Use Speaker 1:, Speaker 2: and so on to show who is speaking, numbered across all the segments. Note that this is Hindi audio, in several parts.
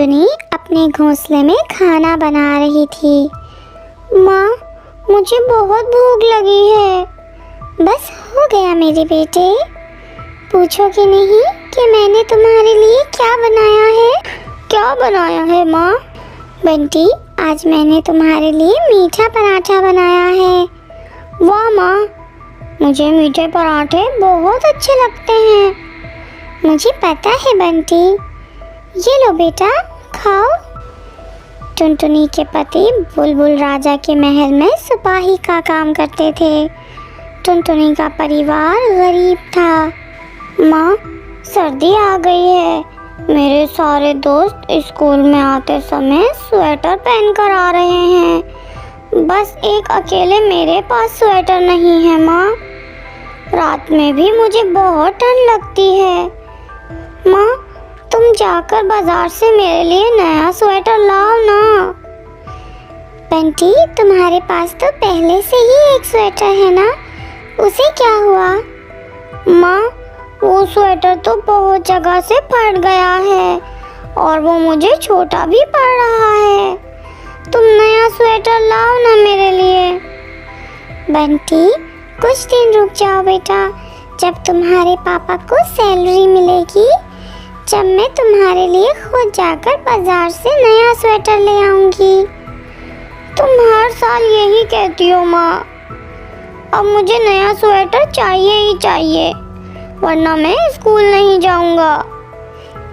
Speaker 1: टुनटुनी अपने घोंसले में खाना बना रही थी। माँ, मुझे बहुत भूख लगी है। बस हो गया मेरे बेटे, पूछोगे नहीं कि मैंने तुम्हारे लिए क्या बनाया है? क्या बनाया है माँ? बंटी, आज मैंने तुम्हारे लिए मीठा पराठा बनाया है। वाह माँ, मुझे मीठे पराठे बहुत अच्छे लगते हैं। मुझे पता है बंटी, ये लो बेटा, खाओ। टुनटुनी के पति बुलबुल राजा के महल में सिपाही का काम करते थे। टुनटुनी का परिवार गरीब था। माँ, सर्दी आ गई है। मेरे सारे दोस्त स्कूल में आते समय स्वेटर पहनकर आ रहे हैं। बस एक अकेले मेरे पास स्वेटर नहीं है माँ। रात में भी मुझे बहुत ठंड लगती है। माँ, तुम जाकर बाजार से मेरे लिए नया स्वेटर लाओ ना। बंटी, तुम्हारे पास तो पहले से ही एक स्वेटर है ना, उसे क्या हुआ? माँ, वो स्वेटर तो बहुत जगह से फट गया है और वो मुझे छोटा भी पड़ रहा है। तुम नया स्वेटर लाओ ना मेरे लिए। बंटी, कुछ दिन रुक जाओ बेटा। जब तुम्हारे पापा को सैलरी मिलेगी, जब मैं तुम्हारे लिए खुद जाकर बाजार से नया स्वेटर ले आऊंगी। तुम हर साल यही कहती हो माँ। अब मुझे नया स्वेटर चाहिए ही चाहिए, वरना मैं स्कूल नहीं जाऊंगा।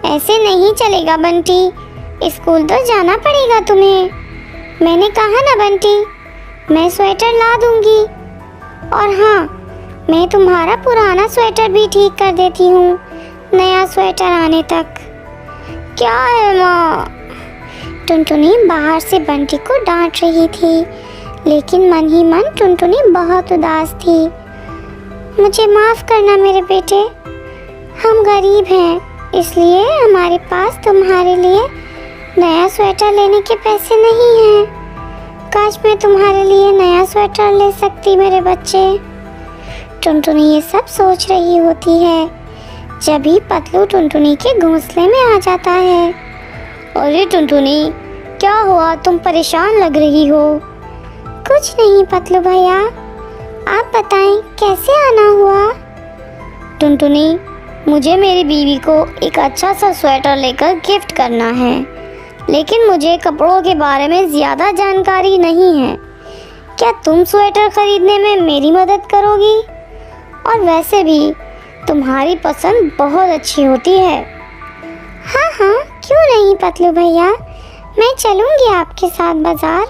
Speaker 1: ऐसे नहीं चलेगा बंटी, स्कूल तो जाना पड़ेगा तुम्हें। मैंने कहा ना बंटी, मैं स्वेटर ला दूंगी। और हाँ, मैं तुम्हारा पुराना स्वेटर भी ठीक कर देती हूँ नया स्वेटर आने तक। क्या है माँ? टुनटुनी बाहर से बंटी को डांट रही थी, लेकिन मन ही मन टुनटुनी बहुत उदास थी। मुझे माफ़ करना मेरे बेटे, हम गरीब हैं, इसलिए हमारे पास तुम्हारे लिए नया स्वेटर लेने के पैसे नहीं हैं। काश मैं तुम्हारे लिए नया स्वेटर ले सकती मेरे बच्चे। टुनटुनी ये सब सोच रही होती है, जब ही पतलू टुनटुनी के घोंसले में आ जाता है। अरे टुनटुनी, क्या हुआ? तुम परेशान लग रही हो। कुछ नहीं पतलू भैया, आप बताएं कैसे आना हुआ? टुनटुनी, मुझे मेरी बीवी को एक अच्छा सा स्वेटर लेकर गिफ्ट करना है, लेकिन मुझे कपड़ों के बारे में ज़्यादा जानकारी नहीं है। क्या तुम स्वेटर खरीदने में मेरी मदद करोगी? और वैसे भी तुम्हारी पसंद बहुत अच्छी होती है। हाँ हाँ, क्यों नहीं पतलू भैया, मैं चलूँगी आपके साथ बाज़ार।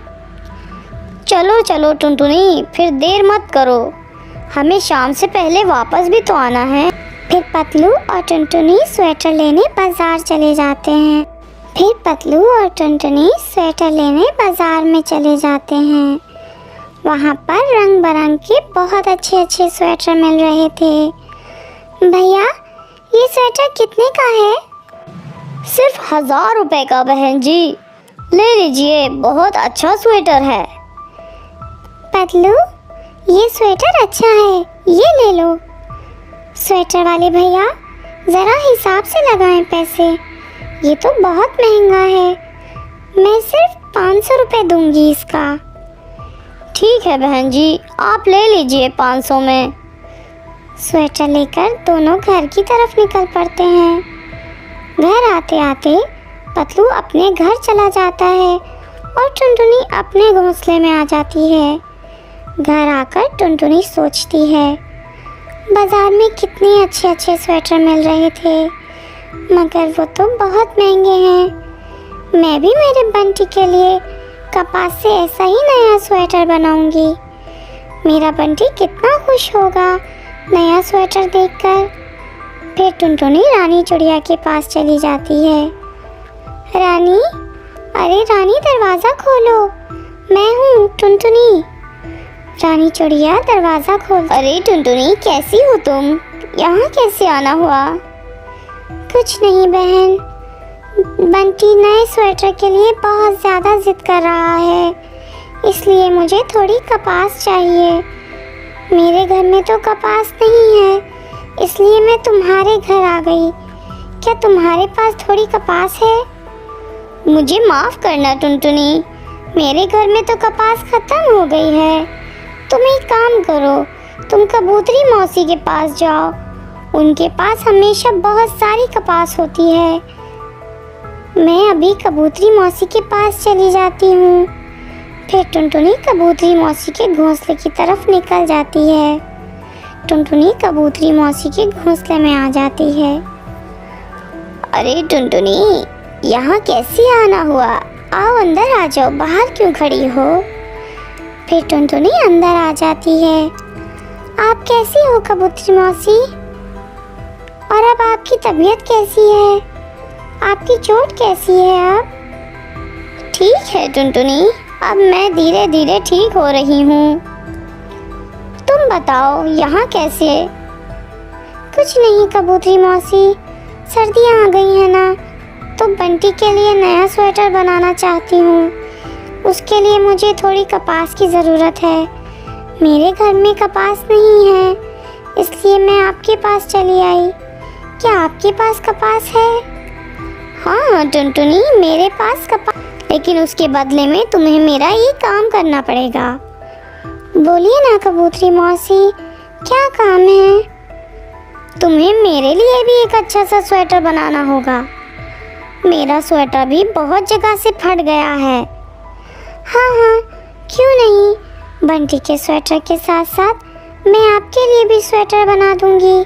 Speaker 1: चलो चलो टुनटुनी, फिर देर मत करो, हमें शाम से पहले वापस भी तो आना है। फिर पतलू और टुनटुनी स्वेटर लेने बाज़ार चले जाते हैं। फिर पतलू और टुनटुनी स्वेटर लेने बाज़ार में चले जाते हैं। वहाँ पर रंग बिरंग के बहुत अच्छे अच्छे स्वेटर मिल रहे थे। भैया, ये स्वेटर कितने का है? सिर्फ 1000 रुपए का बहन जी, ले लीजिए, बहुत अच्छा स्वेटर है। पतलू, ये स्वेटर अच्छा है, ये ले लो। स्वेटर वाले भैया, ज़रा हिसाब से लगाएं पैसे, ये तो बहुत महंगा है। मैं सिर्फ 500 रुपये दूंगी इसका। ठीक है बहन जी, आप ले लीजिए 500 में। स्वेटर लेकर दोनों घर की तरफ निकल पड़ते हैं। घर आते आते पतलू अपने घर चला जाता है और टुनटुनी अपने घोंसले में आ जाती है। घर आकर टुनटुनी सोचती है, बाज़ार में कितने अच्छे अच्छे स्वेटर मिल रहे थे, मगर वो तो बहुत महंगे हैं। मैं भी मेरे बंटी के लिए कपास से ऐसा ही नया स्वेटर बनाऊंगी। मेरा बंटी कितना खुश होगा नया स्वेटर देखकर। फिर टुनटुनी रानी चिड़िया के पास चली जाती है। रानी, अरे रानी, दरवाज़ा खोलो, मैं हूँ टुनटुनी। रानी चिड़िया दरवाज़ा खोल। अरे टुनटुनी, कैसी हो तुम? यहाँ कैसे आना हुआ? कुछ नहीं बहन, बंटी नए स्वेटर के लिए बहुत ज़्यादा जिद कर रहा है, इसलिए मुझे थोड़ी कपास चाहिए। मेरे घर में तो कपास नहीं है, इसलिए मैं तुम्हारे घर आ गई। क्या तुम्हारे पास थोड़ी कपास है? मुझे माफ़ करना टुनटुनी, मेरे घर में तो कपास ख़त्म हो गई है। तुम एक काम करो, तुम कबूतरी मौसी के पास जाओ, उनके पास हमेशा बहुत सारी कपास होती है। मैं अभी कबूतरी मौसी के पास चली जाती हूँ। फिर टुनटुनी कबूतरी मौसी के घोंसले की तरफ निकल जाती है। टुनटुनी कबूतरी मौसी के घोंसले में आ जाती है। अरे टुनटुनी, यहाँ कैसे आना हुआ? आओ अंदर आ जाओ, बाहर क्यों खड़ी हो? फिर टुनटुनी अंदर आ जाती है। आप कैसी हो कबूतरी मौसी? और अब आपकी तबीयत कैसी है? आपकी चोट कैसी है अब? ठीक है टुनटुनी, अब मैं धीरे धीरे ठीक हो रही हूँ। तुम बताओ यहाँ कैसे? कुछ नहीं कबूतरी मौसी, सर्दियाँ आ गई हैं ना, तो बंटी के लिए नया स्वेटर बनाना चाहती हूँ। उसके लिए मुझे थोड़ी कपास की ज़रूरत है। मेरे घर में कपास नहीं है, इसलिए मैं आपके पास चली आई। क्या आपके पास कपास है? हाँ टुनटुनी, मेरे पास कपास, लेकिन उसके बदले में तुम्हें मेरा ये काम करना पड़ेगा। बोलिए ना कबूतरी मौसी, क्या काम है? तुम्हें मेरे लिए भी एक अच्छा सा स्वेटर बनाना होगा। मेरा स्वेटर भी बहुत जगह से फट गया है। हाँ हाँ, क्यों नहीं, बंटी के स्वेटर के साथ साथ मैं आपके लिए भी स्वेटर बना दूंगी।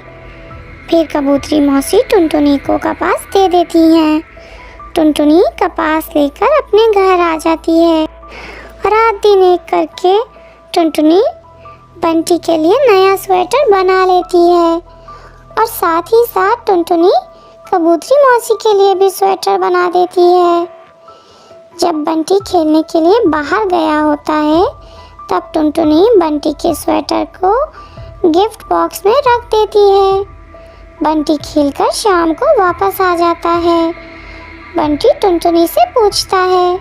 Speaker 1: फिर कबूतरी मौसी टुनटुनी को कपास दे देती हैं। टुनटुनी कपास लेकर अपने घर आ जाती है। रात दिन एक करके टुनटुनी बंटी के लिए नया स्वेटर बना लेती है और साथ ही साथ टुनटुनी कबूतरी मौसी के लिए भी स्वेटर बना देती है। जब बंटी खेलने के लिए बाहर गया होता है, तब टुनटुनी बंटी के स्वेटर को गिफ्ट बॉक्स में रख देती है। बंटी खेलकर शाम को वापस आ जाता है। बंटी टुनटुनी से पूछता है,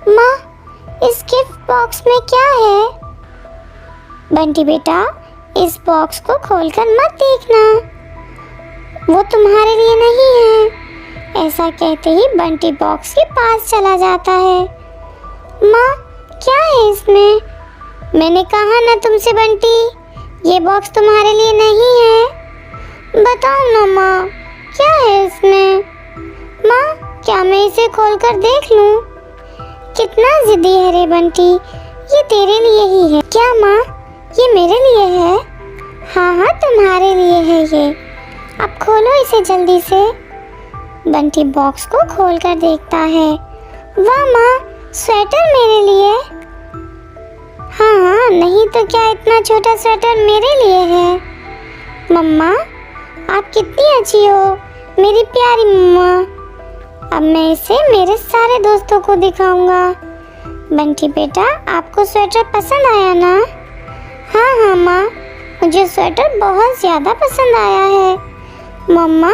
Speaker 1: माँ, इस गिफ्ट बॉक्स में क्या है? बंटी बेटा, इस बॉक्स को खोलकर मत देखना, वो तुम्हारे लिए नहीं है। ऐसा कहते ही बंटी बॉक्स के पास चला जाता है। माँ, क्या है इसमें? मैंने कहा ना तुमसे बंटी, ये बॉक्स तुम्हारे लिए नहीं है। बताओ ना माँ, क्या है इसमें? माँ, क्या मैं इसे खोलकर देख लूँ? कितना जिद्दी है रे बंटी, ये तेरे लिए ही है। क्या माँ, ये मेरे लिए है? हाँ हाँ, तुम्हारे लिए है ये। अब खोलो इसे जल्दी से। बंटी बॉक्स को खोलकर देखता है। वाह माँ, स्वेटर मेरे लिए? हाँ हाँ, नहीं तो क्या इतना छोटा स्वेटर मेरे लिए है। मम्मा, आप कितनी अच्छी हो, मेरी प्यारी मम्मा। अब मैं इसे मेरे सारे दोस्तों को दिखाऊंगा। बंटी बेटा, आपको स्वेटर पसंद आया ना? हाँ हाँ माँ, मुझे स्वेटर बहुत ज़्यादा पसंद आया है। मम्मा,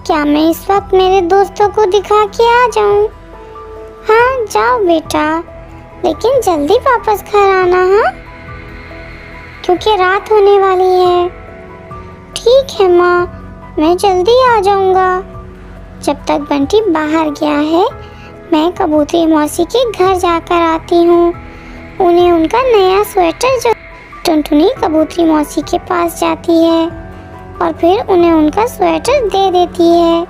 Speaker 1: क्या मैं इस वक्त मेरे दोस्तों को दिखा के आ जाऊँ? हाँ जाओ बेटा, लेकिन जल्दी वापस घर आना, हाँ, क्योंकि रात होने वाली है। ठीक है माँ, मैं जल्दी आ जाऊँगा। जब तक बंटी बाहर गया है, मैं कबूतरी मौसी के घर जाकर आती हूँ। उन्हें उनका नया स्वेटर जो टुनटुनी कबूतरी मौसी के पास जाती है और फिर उन्हें उनका स्वेटर दे देती है।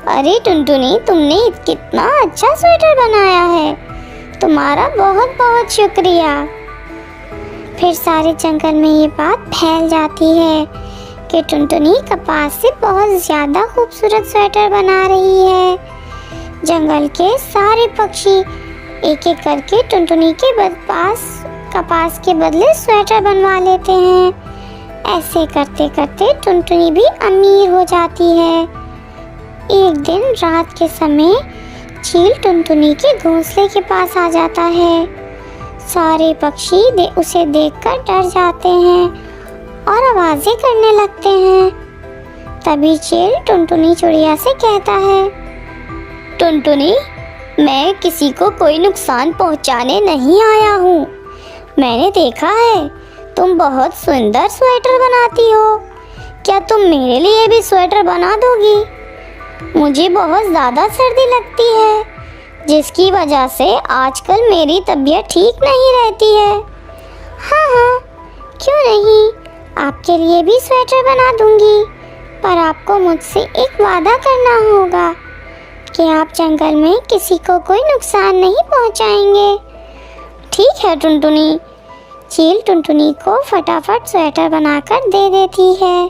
Speaker 1: अरे टुनटुनी, तुमने कितना अच्छा स्वेटर बनाया है, तुम्हारा बहुत बहुत शुक्रिया। फिर सारे जंगल में ये बात फैल जाती है कि टुनटुनी कपास से बहुत ज़्यादा खूबसूरत स्वेटर बना रही है। जंगल के सारे पक्षी एक एक करके टुनटुनी के पास कपास के बदले स्वेटर बनवा लेते हैं। ऐसे करते करते टुनटुनी भी अमीर हो जाती है। एक दिन रात के समय चील टुनटुनी के घोंसले के पास आ जाता है। सारे पक्षी उसे देखकर डर जाते हैं और आवाज़ें करने लगते हैं। तभी चील टुनटुनी चिड़िया से कहता है, टुनटुनी, मैं किसी को कोई नुकसान पहुंचाने नहीं आया हूँ। मैंने देखा है तुम बहुत सुंदर स्वेटर बनाती हो। क्या तुम मेरे लिए भी स्वेटर बना दोगी? मुझे बहुत ज़्यादा सर्दी लगती है, जिसकी वजह से आजकल मेरी तबीयत ठीक नहीं रहती है। हाँ हाँ, क्यों नहीं, आपके लिए भी स्वेटर बना दूंगी, पर आपको मुझसे एक वादा करना होगा कि आप जंगल में किसी को कोई नुकसान नहीं पहुंचाएंगे। ठीक है टुनटुनी। चील टुनटुनी को फटाफट स्वेटर बनाकर दे देती है।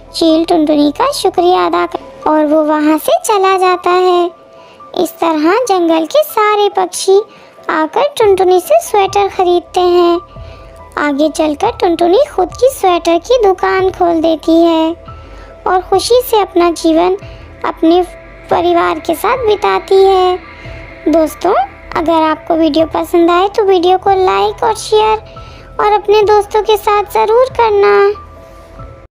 Speaker 1: चील टुनटुनी का शुक्रिया अदा कर और वो वहाँ से चला जाता है। इस तरह जंगल के सारे पक्षी आकर टुनटुनी से स्वेटर खरीदते हैं। आगे चलकर टुनटुनी खुद की स्वेटर की दुकान खोल देती है और खुशी से अपना जीवन अपने परिवार के साथ बिताती है। दोस्तों, अगर आपको वीडियो पसंद आए तो वीडियो को लाइक और शेयर और अपने दोस्तों के साथ ज़रूर करना।